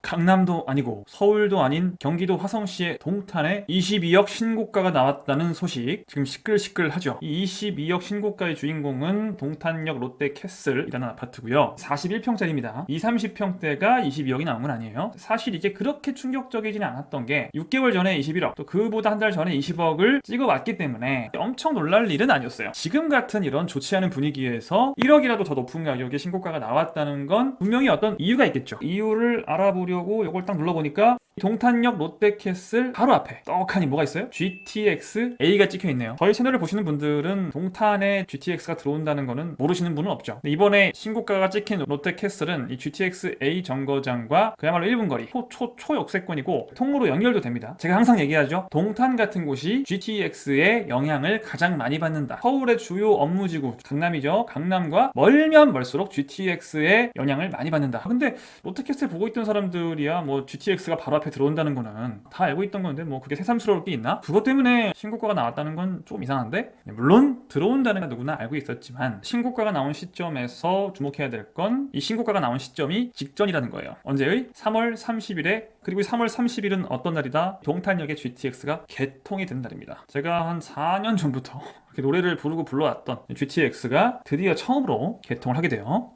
강남도 아니고 서울도 아닌 경기도 화성시의 동탄에 22억 신고가가 나왔다는 소식. 지금 시끌시끌하죠. 이 22억 신고가의 주인공은 동탄역 롯데캐슬이라는 아파트고요. 41평짜리입니다. 30평대가 22억이 나온 건 아니에요. 사실 이게 그렇게 충격적이지는 않았던 게 6개월 전에 21억, 또 그보다 한 달 전에 20억을 찍어왔기 때문에 엄청 놀랄 일은 아니었어요. 지금 같은 이런 좋지 않은 분위기에서 1억이라도 더 높은 가격의 신고가가 나왔다는 건 분명히 어떤 이유가 있겠죠. 이유를 알아보려고 이걸 딱 눌러보니까 동탄역 롯데캐슬 바로 앞에 떡하니 뭐가 있어요? GTX A가 찍혀있네요. 저희 채널을 보시는 분들은 동탄에 GTX가 들어온다는 거는 모르시는 분은 없죠. 이번에 신고가가 찍힌 롯데캐슬은 이 GTX A 정거장과 그야말로 1분 거리, 초역세권이고 통로로 연결도 됩니다. 제가 항상 얘기하죠. 동탄 같은 곳이 GTX의 영향을 가장 많이 받는다. 서울의 주요 업무지구 강남이죠. 강남과 멀면 멀수록 GTX의 영향을 많이 받는다. 근데 롯데캐슬 보고 있던 사람들이야 뭐 GTX가 바로 앞에 들어온다는 거는 다 알고 있던 건데 뭐 그게 새삼스러울 게 있나? 그것 때문에 신고가가 나왔다는 건 좀 이상한데? 물론 들어온다는 건 누구나 알고 있었지만 신고가가 나온 시점에서 주목해야 될 건 이 신고가가 나온 시점이 직전이라는 거예요. 언제의? 3월 30일에 그리고 3월 30일은 어떤 날이다? 동탄역의 GTX가 개통이 된 날입니다. 제가 한 4년 전부터 이렇게 노래를 부르고 불러왔던 GTX가 드디어 처음으로 개통을 하게 돼요.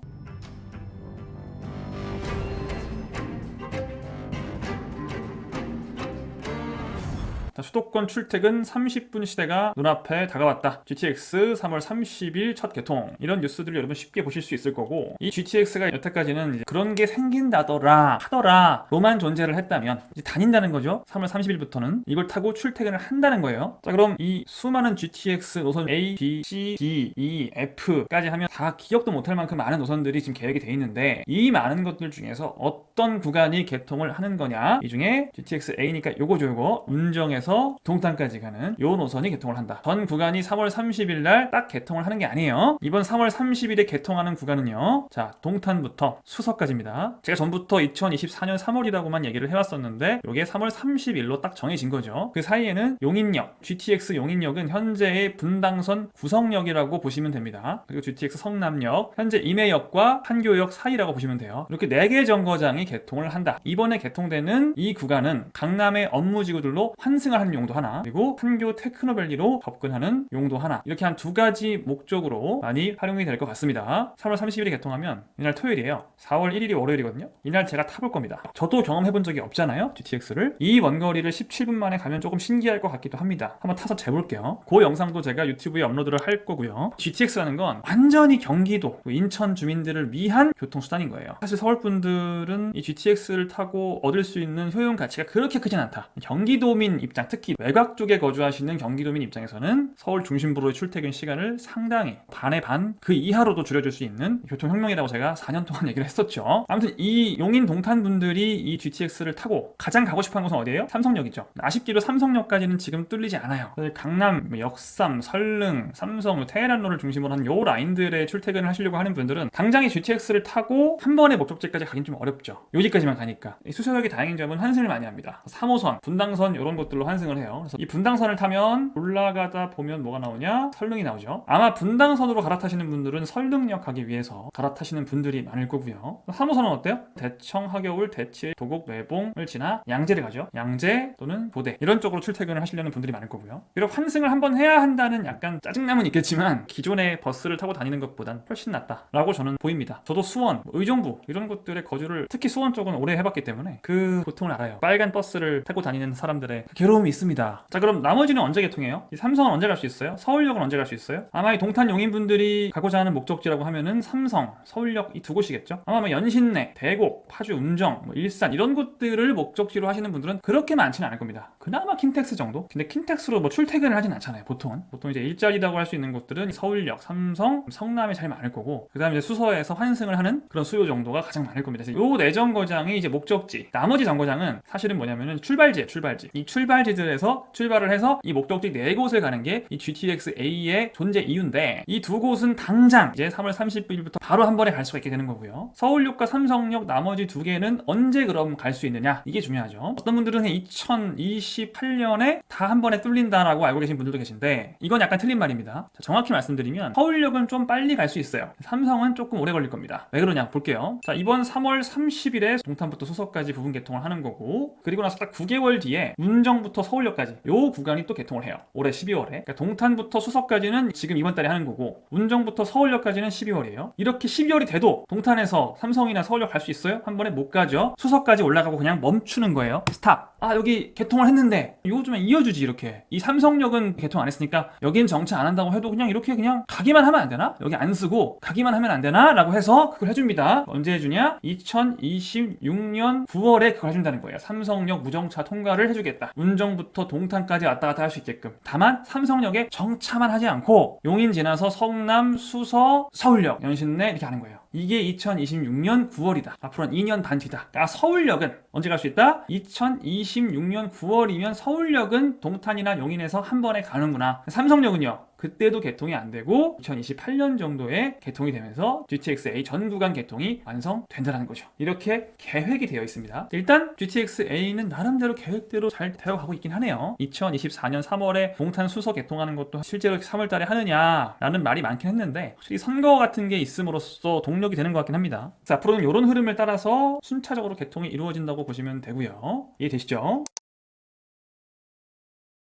수도권 출퇴근 30분 시대가 눈앞에 다가왔다. GTX 3월 30일 첫 개통. 이런 뉴스들을 여러분 쉽게 보실 수 있을 거고, 이 GTX가 여태까지는 이제 그런 게 생긴다더라 하더라 로만 존재를 했다면 이제 다닌다는 거죠. 3월 30일부터는 이걸 타고 출퇴근을 한다는 거예요. 자, 그럼 이 수많은 GTX 노선 A, B, C, D, E, F까지 하면 다 기억도 못할 만큼 많은 노선들이 지금 계획이 돼 있는데, 이 많은 것들 중에서 어떤 구간이 개통을 하는 거냐? 이 중에 GTX A니까 요거죠. 요거 운정에서 동탄까지 가는 요 노선이 개통을 한다. 전 구간이 3월 30일 날 딱 개통을 하는 게 아니에요. 이번 3월 30일에 개통하는 구간은요, 자, 동탄부터 수서까지입니다. 제가 전부터 2024년 3월이라고만 얘기를 해왔었는데 요게 3월 30일로 딱 정해진 거죠. 그 사이에는 용인역, GTX 용인역은 현재의 분당선 구성역이라고 보시면 됩니다. 그리고 GTX 성남역, 현재 임해역과 판교역 사이라고 보시면 돼요. 이렇게 4개 정거장이 개통을 한다. 이번에 개통되는 이 구간은 강남의 업무지구들로 환승을 하는 용도 하나, 그리고 판교 테크노밸리로 접근하는 용도 하나, 이렇게 한 두 가지 목적으로 많이 활용이 될 것 같습니다. 3월 30일에 개통하면 이날 토요일이에요. 4월 1일이 월요일이거든요. 이날 제가 타볼 겁니다. 저도 경험해본 적이 없잖아요, GTX를. 이 먼거리를 17분 만에 가면 조금 신기할 것 같기도 합니다. 한번 타서 재볼게요. 그 영상도 제가 유튜브에 업로드를 할 거고요. GTX라는 건 완전히 경기도, 인천 주민들을 위한 교통수단인 거예요. 사실 서울 분들은 이 GTX를 타고 얻을 수 있는 효용 가치가 그렇게 크진 않다. 경기도민 입장, 특히 외곽 쪽에 거주하시는 경기도민 입장에서는 서울 중심부로의 출퇴근 시간을 상당히 반의 반 그 이하로도 줄여줄 수 있는 교통혁명이라고 제가 4년 동안 얘기를 했었죠. 아무튼 이 용인 동탄 분들이 이 GTX를 타고 가장 가고 싶어하는 곳은 어디예요? 삼성역이죠. 아쉽게도 삼성역까지는 지금 뚫리지 않아요. 강남, 역삼, 설릉, 삼성, 테헤란로를 중심으로 한 요 라인들의 출퇴근을 하시려고 하는 분들은 당장에 GTX를 타고 한 번에 목적지까지 가긴 좀 어렵죠. 여기까지만 가니까. 수서역이 다행인 점은 환승을 많이 합니다. 3호선, 분당선 이런 것들로 환승을 해요. 그래서 이 분당선을 타면 올라가다 보면 뭐가 나오냐? 설릉이 나오죠. 아마 분당선으로 갈아타시는 분들은 설릉역 가기 위해서 갈아타시는 분들이 많을 거고요. 3호선은 어때요? 대청, 하겨울, 대치, 도곡, 매봉을 지나 양재를 가죠. 양재 또는 보대, 이런 쪽으로 출퇴근을 하시려는 분들이 많을 거고요. 비록 환승을 한번 해야 한다는 약간 짜증남은 있겠지만 기존의 버스를 타고 다니는 것보단 훨씬 낫다라고 저는 보입니다. 저도 수원, 의정부 이런 곳들의 거주를 특히 수원 쪽은 오래 해봤기 때문에 그 고통을 알아요. 빨간 버스를 타고 다니는 사람들의 그 괴로움이 있습니다. 자, 그럼 나머지는 언제 개통해요? 이 삼성은 언제 갈 수 있어요? 서울역은 언제 갈 수 있어요? 아마 이 동탄 용인분들이 가고자 하는 목적지라고 하면은 삼성, 서울역 이 두 곳이겠죠? 아마 연신내, 대곡, 파주, 운정, 일산 이런 곳들을 목적지로 하시는 분들은 그렇게 많지는 않을 겁니다. 그나마 킨텍스 정도? 근데 킨텍스로 뭐 출퇴근을 하진 않잖아요, 보통은. 보통 이제 일자리라고 할 수 있는 곳들은 서울역, 삼성, 성남이 제일 많을 거고, 그 다음에 이제 수서에서 환승을 하는 그런 수요 정도가 가장 많을 겁니다. 그래서 요 4정거장이 이제 목적지, 나머지 정거장은 사실은 뭐냐면은 출발지예요, 출발지. 이 출발지 나머지들에서 출발을 해서 이 목적지 4곳을 가는 게 이 GTX A의 존재 이유인데, 이 두 곳은 당장 이제 3월 30일부터 바로 한 번에 갈 수가 있게 되는 거고요. 서울역과 삼성역 나머지 2개는 언제 그럼 갈 수 있느냐, 이게 중요하죠. 어떤 분들은 2028년에 다 한 번에 뚫린다라고 알고 계신 분들도 계신데, 이건 약간 틀린 말입니다. 자, 정확히 말씀드리면 서울역은 좀 빨리 갈 수 있어요. 삼성은 조금 오래 걸릴 겁니다. 왜 그러냐 볼게요. 자, 이번 3월 30일에 동탄부터 수서까지 부분 개통을 하는 거고, 그리고 나서 딱 9개월 뒤에 문정부터 서울역까지 요 구간이 또 개통을 해요. 올해 12월에. 그러니까 동탄부터 수서까지는 지금 이번 달에 하는 거고, 문정부터 서울역까지는 12월이에요. 이렇게 12월이 돼도 동탄에서 삼성이나 서울역 갈 수 있어요? 한 번에 못 가죠. 수서까지 올라가고 그냥 멈추는 거예요. 스탑. 아, 여기 개통을 했는데 이거 좀 이어주지. 이렇게 이 삼성역은 개통 안 했으니까 여긴 정차 안 한다고 해도 그냥 이렇게 그냥 가기만 하면 안 되나? 여기 안 쓰고 가기만 하면 안 되나? 라고 해서 그걸 해줍니다. 언제 해주냐? 2026년 9월에 그걸 해준다는 거예요. 삼성역 무정차 통과를 해주겠다. 문정부터 동탄까지 왔다 갔다 할 수 있게끔. 다만 삼성역에 정차만 하지 않고 용인 지나서 성남, 수서, 서울역 연신내 이렇게 하는 거예요. 이게 2026년 9월이다. 앞으로 한 2년 반 뒤다. 그러니까 서울역은 언제 갈 수 있다? 2026년 9월이면 서울역은 동탄이나 용인에서 한 번에 가는구나. 삼성역은요, 그때도 개통이 안 되고 2028년 정도에 개통이 되면서 GTX A 전 구간 개통이 완성된다는 거죠. 이렇게 계획이 되어 있습니다. 일단 GTX A는 나름대로 계획대로 잘 되어가고 있긴 하네요. 2024년 3월에 동탄 수서 개통하는 것도 실제로 3월 달에 하느냐라는 말이 많긴 했는데, 확실히 선거 같은 게 있음으로써 동력이 되는 것 같긴 합니다. 그래서 앞으로는 이런 흐름을 따라서 순차적으로 개통이 이루어진다고 보시면 되고요. 이해되시죠?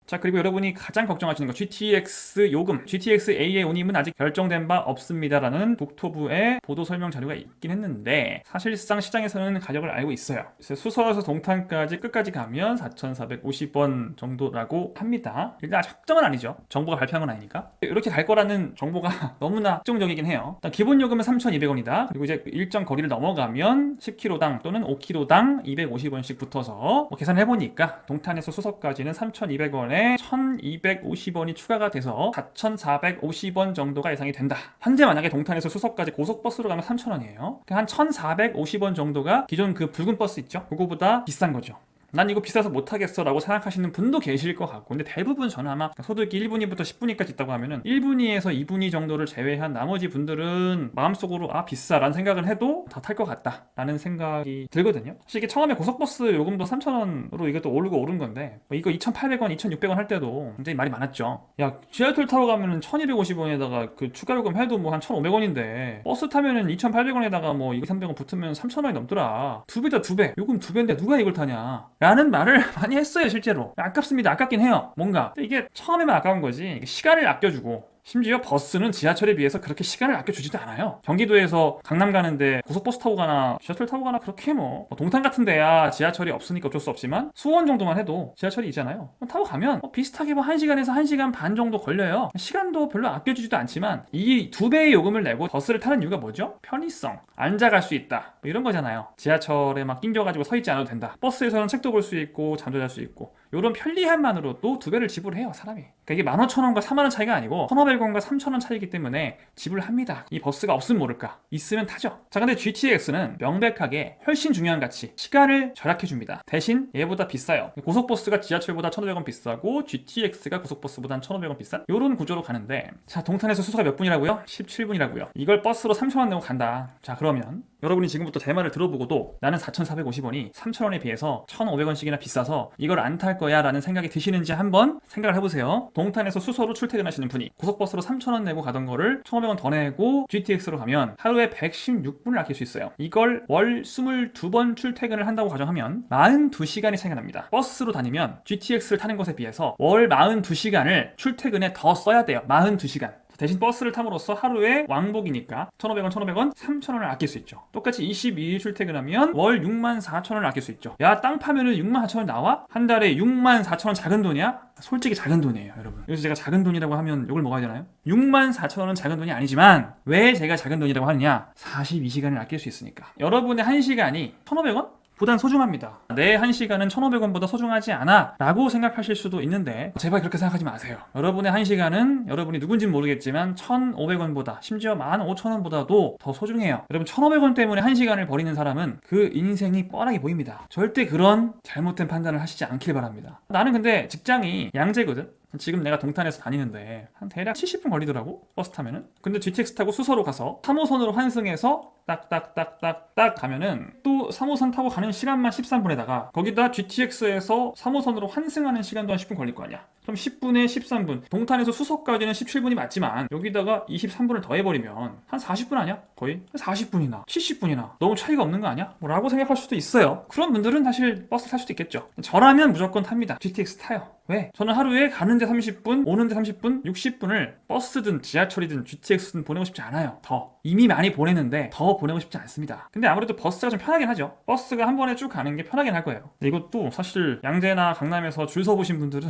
자, 그리고 여러분이 가장 걱정하시는 거, GTX 요금, GTX A의 운임은 아직 결정된 바 없습니다라는 국토부의 보도 설명 자료가 있긴 했는데, 사실상 시장에서는 가격을 알고 있어요. 그래서 수서에서 동탄까지 끝까지 가면 4,450원 정도라고 합니다. 일단 아직 확정은 아니죠. 정부가 발표한 건 아니니까. 이렇게 갈 거라는 정보가 너무나 확정적이긴 해요. 일단 기본 요금은 3,200원이다. 그리고 이제 일정 거리를 넘어가면 10km당 또는 5km당 250원씩 붙어서 계산해보니까 동탄에서 수서까지는 3,200원에 1,250원이 추가가 돼서 4,450원 정도가 예상이 된다. 현재 만약에 동탄에서 수서까지 고속버스로 가면 3,000원이에요. 한 1,450원 정도가 기존 그 붉은 버스 있죠? 그거보다 비싼 거죠. 난 이거 비싸서 못하겠어 라고 생각하시는 분도 계실 것 같고, 근데 대부분 저는 아마 소득이 1분위부터 10분위까지 있다고 하면은 1분위에서 2분위 정도를 제외한 나머지 분들은 마음속으로 아 비싸 라는 생각을 해도 다 탈 것 같다 라는 생각이 들거든요. 사실 이게 처음에 고속버스 요금도 3,000원으로 이것도 오르고 오른 건데, 이거 2,800원, 2,600원 할 때도 굉장히 말이 많았죠. 야, 지하철 타고 가면은 1,250원에다가 그 추가 요금 해도 뭐 한 1,500원인데 버스 타면은 2,800원에다가 뭐 2,300원 붙으면 3,000원이 넘더라. 2배다 2배. 요금 2배인데 누가 이걸 타냐 라는 말을 많이 했어요. 실제로 아깝습니다. 아깝긴 해요. 뭔가 이게 처음에만 아까운 거지, 시간을 아껴주고, 심지어 버스는 지하철에 비해서 그렇게 시간을 아껴주지도 않아요. 경기도에서 강남 가는데 고속버스 타고 가나 지하철 타고 가나 그렇게 뭐 동탄 같은 데야 지하철이 없으니까 어쩔 수 없지만 수원 정도만 해도 지하철이 있잖아요. 타고 가면 비슷하게 뭐 1시간에서 1시간 반 정도 걸려요. 시간도 별로 아껴주지도 않지만 이 2배의 요금을 내고 버스를 타는 이유가 뭐죠? 편의성, 앉아갈 수 있다 이런 거잖아요. 지하철에 막 낑겨가지고 서 있지 않아도 된다. 버스에서는 책도 볼 수 있고 잠도 잘 수 있고, 이런 편리함만으로도 2배를 지불해요 사람이. 그러니까 이게 15,000원과 40,000원 차이가 아니고 1,500원과 3,000원 차이기 때문에 지불합니다. 이 버스가 없으면 모를까, 있으면 타죠. 자, 근데 GTX는 명백하게 훨씬 중요한 가치, 시간을 절약해줍니다. 대신 얘보다 비싸요. 고속버스가 지하철보다 1,500원 비싸고 GTX가 고속버스보다 1,500원 비싼 이런 구조로 가는데, 자, 동탄에서 수서가 몇 분이라고요? 17분이라고요. 이걸 버스로 3,000원 내고 간다. 자, 그러면 여러분이 지금부터 제 말을 들어보고도 나는 4,450원이 3,000원에 비해서 1,500원씩이나 비싸서 이걸 안 탈 거야 라는 생각이 드시는지 한번 생각을 해보세요. 동탄에서 수서로 출퇴근하시는 분이 고속버스로 3,000원 내고 가던 거를 1,500원 더 내고 GTX로 가면 하루에 116분을 아낄 수 있어요. 이걸 월 22번 출퇴근을 한다고 가정하면 42시간이 차이가 납니다. 버스로 다니면 GTX를 타는 것에 비해서 월 42시간을 출퇴근에 더 써야 돼요. 42시간. 대신 버스를 탐으로써 하루에 왕복이니까 1,500원, 1,500원, 3,000원을 아낄 수 있죠. 똑같이 22일 출퇴근하면 월 64,000원을 아낄 수 있죠. 야, 땅 파면은 64,000원 나와? 한 달에 64,000원 작은 돈이야? 솔직히 작은 돈이에요, 여러분. 그래서 제가 작은 돈이라고 하면 욕을 먹어야 되나요? 64,000원은 작은 돈이 아니지만 왜 제가 작은 돈이라고 하느냐? 42시간을 아낄 수 있으니까. 여러분의 1시간이 1,500원? 보단 소중합니다. 내 1시간은 1,500원보다 소중하지 않아 라고 생각하실 수도 있는데 제발 그렇게 생각하지 마세요. 여러분의 1시간은 여러분이 누군지는 모르겠지만 1,500원보다 심지어 15,000원보다도 더 소중해요. 여러분 1,500원 때문에 1시간을 버리는 사람은 그 인생이 뻔하게 보입니다. 절대 그런 잘못된 판단을 하시지 않길 바랍니다. 나는 근데 직장이 양재거든. 지금 내가 동탄에서 다니는데 한 대략 70분 걸리더라고, 버스 타면은. 근데 GTX 타고 수서로 가서 3호선으로 환승해서 딱딱딱딱딱 가면은 또 3호선 타고 가는 시간만 13분에다가 거기다 GTX에서 3호선으로 환승하는 시간도 한 10분 걸릴 거 아니야. 그럼 10분에 13분, 동탄에서 수서까지는 17분이 맞지만 여기다가 23분을 더해버리면 한 40분 아니야? 거의 40분이나 70분이나 너무 차이가 없는 거 아니야? 라고 생각할 수도 있어요. 그런 분들은 사실 버스 탈 수도 있겠죠. 저라면 무조건 탑니다. GTX 타요. 왜? 저는 하루에 가는데 30분, 오는데 30분, 60분을 버스든 지하철이든 GTX든 보내고 싶지 않아요. 더. 이미 많이 보내는데 더 보내고 싶지 않습니다. 근데 아무래도 버스가 좀 편하긴 하죠. 버스가 한 번에 쭉 가는 게 편하긴 할 거예요. 근데 이것도 사실 양재나 강남에서 줄 서보신 분들은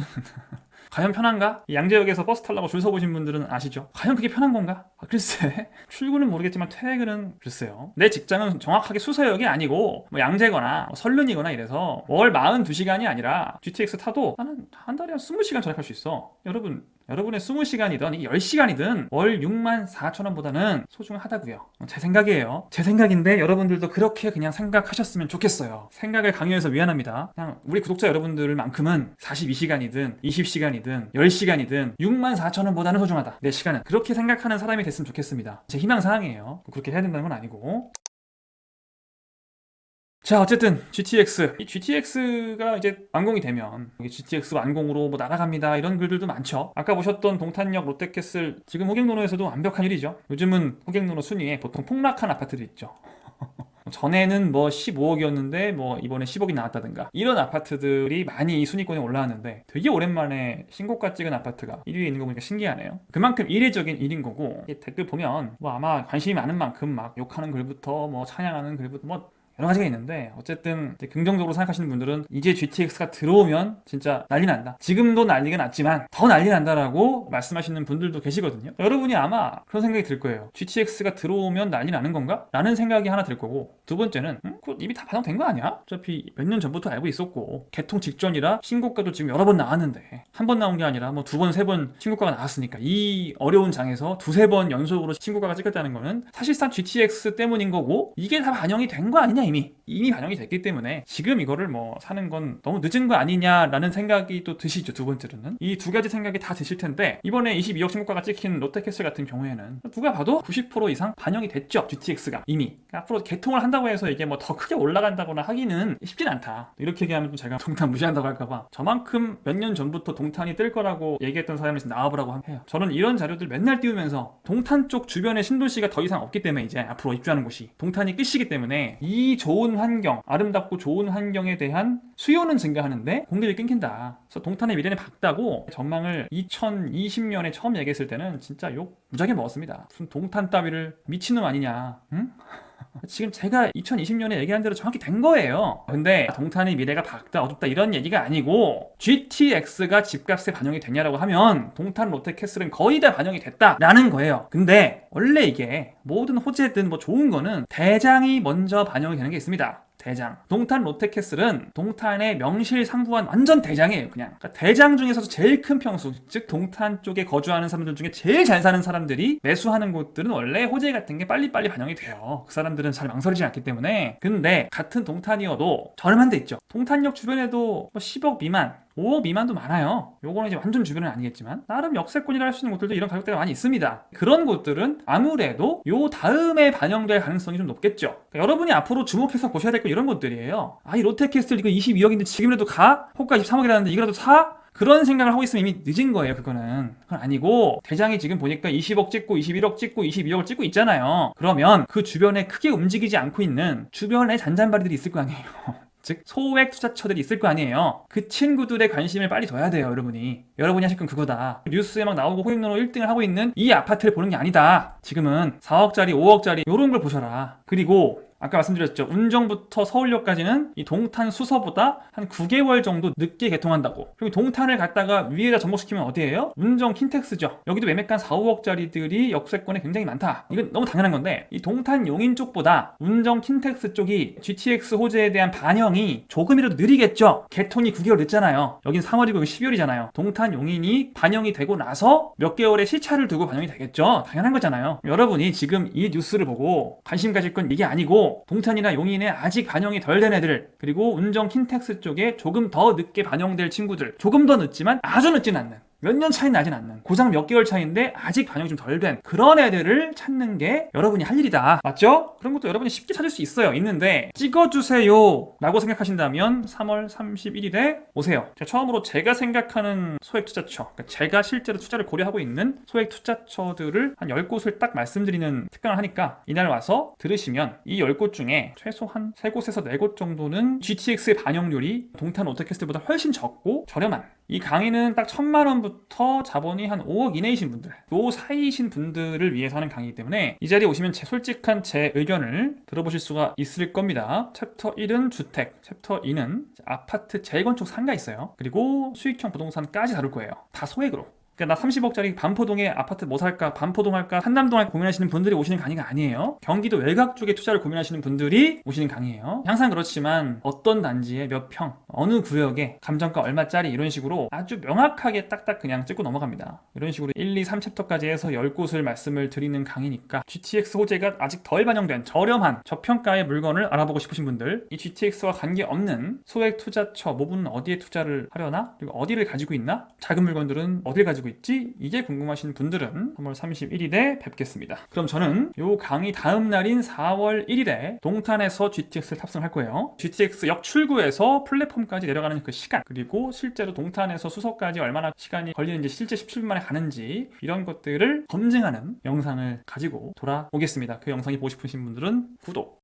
과연 편한가? 양재역에서 버스 타려고 줄 서보신 분들은 아시죠? 과연 그게 편한 건가? 글쎄. 출근은 모르겠지만 퇴근은 글쎄요. 내 직장은 정확하게 수서역이 아니고 뭐 양재거나 뭐 설륜이거나 이래서 월 42시간이 아니라 GTX 타도 나는 한 달에 한 20시간 절약할 수 있어. 여러분의 20시간이든 10시간이든 월 64,000원보다는 소중하다고요. 제 생각이에요. 제 생각인데 여러분들도 그렇게 그냥 생각하셨으면 좋겠어요. 생각을 강요해서 미안합니다. 그냥 우리 구독자 여러분들만큼은 42시간이든 20시간이든 10시간이든 64,000원보다는 소중하다. 내 시간은. 그렇게 생각하는 사람이 됐으면 좋겠습니다. 제 희망사항이에요. 그렇게 해야 된다는 건 아니고. 자, 어쨌든 GTX. 이 GTX가 이제 완공이 되면 GTX 완공으로 뭐 날아갑니다 이런 글들도 많죠. 아까 보셨던 동탄역 롯데캐슬, 지금 호객노노에서도 완벽한 일이죠. 요즘은 호객노노 순위에 보통 폭락한 아파트들 있죠. 전에는 뭐 15억이었는데 뭐 이번에 10억이 나왔다든가 이런 아파트들이 많이 순위권에 올라왔는데 되게 오랜만에 신고가 찍은 아파트가 1위에 있는 거 보니까 신기하네요. 그만큼 이례적인 일인 거고, 댓글 보면 뭐 아마 관심이 많은 만큼 막 욕하는 글부터 뭐 찬양하는 글부터 뭐 여러 가지가 있는데, 어쨌든 긍정적으로 생각하시는 분들은 이제 GTX가 들어오면 진짜 난리 난다. 지금도 난리가 났지만 더 난리 난다라고 말씀하시는 분들도 계시거든요. 여러분이 아마 그런 생각이 들 거예요. GTX가 들어오면 난리 나는 건가? 라는 생각이 하나 들 거고, 두 번째는 그거 이미 다 반영된 거 아니야? 어차피 몇 년 전부터 알고 있었고, 개통 직전이라 신고가도 지금 여러 번 나왔는데 한 번 나온 게 아니라 뭐 두 번, 세 번 신고가가 나왔으니까 이 어려운 장에서 두세 번 연속으로 신고가가 찍혔다는 거는 사실상 GTX 때문인 거고, 이게 다 반영이 된 거 아니냐. 이미 반영이 됐기 때문에 지금 이거를 뭐 사는 건 너무 늦은 거 아니냐라는 생각이 또 드시죠. 두 번째로는 이 두 가지 생각이 다 드실 텐데, 이번에 22억 신고가가 찍힌 롯데캐슬 같은 경우에는 누가 봐도 90% 이상 반영이 됐죠. GTX가 이미. 앞으로 개통을 한다고 해서 이게 뭐 더 크게 올라간다거나 하기는 쉽진 않다. 이렇게 얘기하면 좀 제가 동탄 무시한다고 할까봐 저만큼 몇 년 전부터 동탄이 뜰 거라고 얘기했던 사람이 나와보라고 해요. 저는 이런 자료들 맨날 띄우면서 동탄 쪽 주변에 신도시가 더 이상 없기 때문에 이제 앞으로 입주하는 곳이 동탄이 끝이기 때문에 이 좋은 환경, 아름답고 좋은 환경에 대한 수요는 증가하는데 공급이 끊긴다. 그래서 동탄의 미래는 밝다고 전망을 2020년에 처음 얘기했을 때는 진짜 욕 무지하게 먹었습니다. 무슨 동탄 따위를 미친놈 아니냐, 응? 지금 제가 2020년에 얘기한 대로 정확히 된 거예요. 근데 동탄의 미래가 밝다, 어둡다 이런 얘기가 아니고, GTX가 집값에 반영이 되냐라고 하면 동탄 롯데캐슬은 거의 다 반영이 됐다라는 거예요. 근데 원래 이게 모든 호재든 뭐 좋은 거는 대장이 먼저 반영이 되는 게 있습니다. 대장. 동탄 롯데캐슬은 동탄의 명실상부한 완전 대장이에요. 그냥 그러니까 대장 중에서도 제일 큰 평수, 즉 동탄 쪽에 거주하는 사람들 중에 제일 잘 사는 사람들이 매수하는 곳들은 원래 호재 같은 게 빨리빨리 반영이 돼요. 그 사람들은 잘 망설이지 않기 때문에. 근데 같은 동탄이어도 저렴한 데 있죠. 동탄역 주변에도 뭐 10억 미만, 5억 미만도 많아요. 요거는 이제 완전 주변은 아니겠지만 나름 역세권이라 할 수 있는 곳들도 이런 가격대가 많이 있습니다. 그런 곳들은 아무래도 요 다음에 반영될 가능성이 좀 높겠죠. 그러니까 여러분이 앞으로 주목해서 보셔야 될 건 이런 것들이에요. 아, 이 롯데캐슬 이거 22억인데 지금이라도 가? 호가 23억이라는데 이거라도 사? 그런 생각을 하고 있으면 이미 늦은 거예요. 그건 아니고, 대장이 지금 보니까 20억 찍고 21억 찍고 22억을 찍고 있잖아요. 그러면 그 주변에 크게 움직이지 않고 있는 주변에 잔잔바리들이 있을 거 아니에요. 즉 소액 투자처들이 있을 거 아니에요. 그 친구들의 관심을 빨리 둬야 돼요. 여러분이 하실 건 그거다. 뉴스에 막 나오고 호객노노 1등을 하고 있는 이 아파트를 보는 게 아니다. 지금은 4억짜리 5억짜리 요런 걸 보셔라. 그리고 아까 말씀드렸죠. 운정부터 서울역까지는 이 동탄 수서보다 한 9개월 정도 늦게 개통한다고. 그럼 동탄을 갔다가 위에다 접목시키면 어디예요? 운정 킨텍스죠. 여기도 매매가 4, 5억짜리들이 역세권에 굉장히 많다. 이건 너무 당연한 건데 이 동탄 용인 쪽보다 운정 킨텍스 쪽이 GTX 호재에 대한 반영이 조금이라도 느리겠죠. 개통이 9개월 늦잖아요. 여긴 3월이고 12월이잖아요. 동탄 용인이 반영이 되고 나서 몇 개월의 시차를 두고 반영이 되겠죠. 당연한 거잖아요. 여러분이 지금 이 뉴스를 보고 관심 가질 건 이게 아니고 동탄이나 용인에 아직 반영이 덜 된 애들, 그리고 운정 킨텍스 쪽에 조금 더 늦게 반영될 친구들, 조금 더 늦지만 아주 늦진 않는, 몇 년 차이 나진 않는, 고작 몇 개월 차이인데 아직 반영이 좀 덜 된 그런 애들을 찾는 게 여러분이 할 일이다. 맞죠? 그런 것도 여러분이 쉽게 찾을 수 있어요. 있는데 찍어주세요 라고 생각하신다면 3월 31일에 오세요. 처음으로 제가 생각하는 소액 투자처, 그러니까 제가 실제로 투자를 고려하고 있는 소액 투자처들을 한 10곳을 딱 말씀드리는 특강을 하니까 이날 와서 들으시면 이 10곳 중에 최소한 3곳에서 4곳 정도는 GTX의 반영률이 동탄 오토캐스트보다 훨씬 적고 저렴한, 이 강의는 딱 1,000만 원부터 자본이 한 5억 이내이신 분들, 요 사이이신 분들을 위해서 하는 강의이기 때문에 이 자리에 오시면 솔직한 제 의견을 들어보실 수가 있을 겁니다. 챕터 1은 주택, 챕터 2는 아파트 재건축 상가 있어요. 그리고 수익형 부동산까지 다룰 거예요. 다 소액으로. 그러니까 나 30억짜리 반포동에 아파트 뭐 살까, 반포동 할까, 한남동 할까 고민하시는 분들이 오시는 강의가 아니에요. 경기도 외곽 쪽에 투자를 고민하시는 분들이 오시는 강의예요. 항상 그렇지만 어떤 단지에 몇 평, 어느 구역에 감정가 얼마짜리 이런 식으로 아주 명확하게 딱딱 그냥 찍고 넘어갑니다. 이런 식으로 1, 2, 3챕터까지 해서 10곳을 말씀을 드리는 강의니까 GTX 호재가 아직 덜 반영된 저렴한 저평가의 물건을 알아보고 싶으신 분들, 이 GTX와 관계없는 소액 투자처, 모분은 어디에 투자를 하려나? 그리고 어디를 가지고 있나? 작은 물건들은 어디를 가지고 있지? 이게 궁금하신 분들은 3월 31일에 뵙겠습니다. 그럼 저는 요 강의 다음 날인 4월 1일에 동탄에서 GTX를 탑승할 거예요. GTX 역 출구에서 플랫폼까지 내려가는 그 시간, 그리고 실제로 동탄에서 수서까지 얼마나 시간이 걸리는지, 실제 17분 만에 가는지, 이런 것들을 검증하는 영상을 가지고 돌아오겠습니다. 그 영상이 보고 싶으신 분들은 구독,